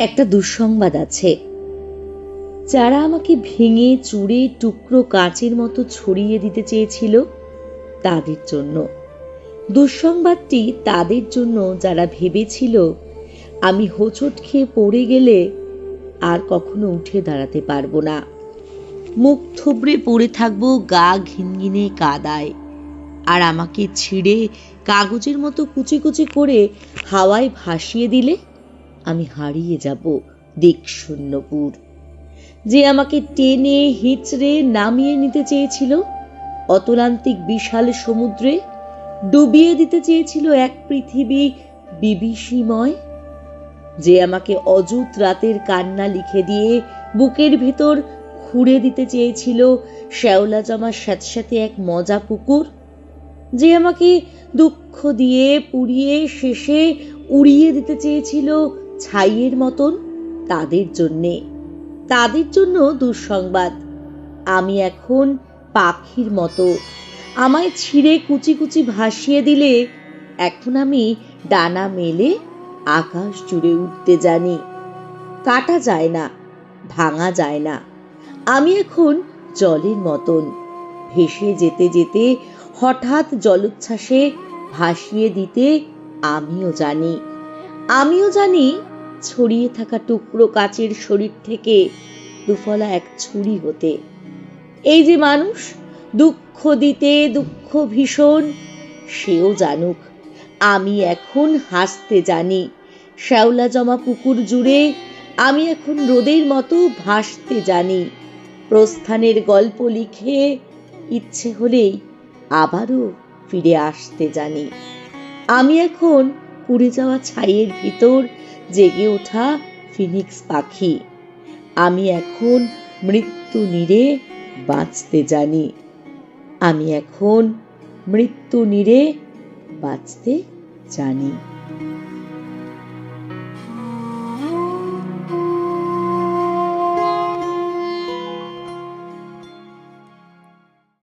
একটা দুঃসংবাদ আছে। যারা আমাকে ভেঙে চুরে টুকরো কাচের মতো ছড়িয়ে দিতে চেয়েছিল তাদের জন্য। দুঃসংবাদটি তাদের জন্য যারা ভেবেছিল আমি হোঁচট খেয়ে পড়ে গেলে আর কখনো উঠে দাঁড়াতে পারবো না, মুখ থুবড়ে পড়ে থাকবো গা ঘিনঘিনে কাদায়, আর আমাকে ছিঁড়ে কাগজের মতো কুচি কুচি করে হাওয়ায় ভাসিয়ে দিলে আমি হারিয়ে যাব দিকশূন্যপুর। যে আমাকে টেনে হিঁচড়ে নামিয়ে নিতে চেয়েছিল অতলান্তিক বিশাল সমুদ্রে, ডুবিয়ে দিতে চেয়েছিল এক পৃথিবী বিভীষিময়, যে আমাকে অযুত রাতের কান্না লিখে দিয়ে বুকের ভেতর খুঁড়ে দিতে চেয়েছিল শ্যাওলা জমা স্যাঁতস্যাঁতে এক মজা পুকুর, যে আমাকে দুঃখ দিয়ে পুড়িয়ে শেষে উড়িয়ে দিতে চেয়েছিল ছাইয়ের মতন, তাদের জন্য দুঃসংবাদ। আমি এখন পাখির মতো, আমায় ছিঁড়ে কুচি কুচি ভাসিয়ে দিলে এখন আমি ডানা মেলে আকাশ জুড়ে উঠতে জানি। কাটা যায় না, ভাঙা যায় না। আমি এখন জলের মতন, ভেসে যেতে যেতে হঠাৎ জলোচ্ছ্বাসে ভাসিয়ে দিতে আমিও জানি ছড়িয়ে থাকা টুকরো কাচের শরীর থেকে দুফলা এক ছুরি হতে। এই যে মানুষ দুঃখ দিতে দুঃখ ভীষণ, সেও জানুক আমি এখন হাসতে জানি। শ্যাওলা জমা পুকুর জুড়ে আমি এখন রোদের মতো ভাসতে জানি। প্রস্থানের গল্প লিখে ইচ্ছে হলেই আবারও ফিরে আসতে জানি। আমি এখন পুড়ে যাওয়া ছাইয়ের ভিতর জেগে ওঠা ফিনিক্স পাখি। আমি এখন মৃত্যু নীড়ে বাঁচতে জানি। আমি এখন মৃত্যু নীড়ে বাঁচতে জানি।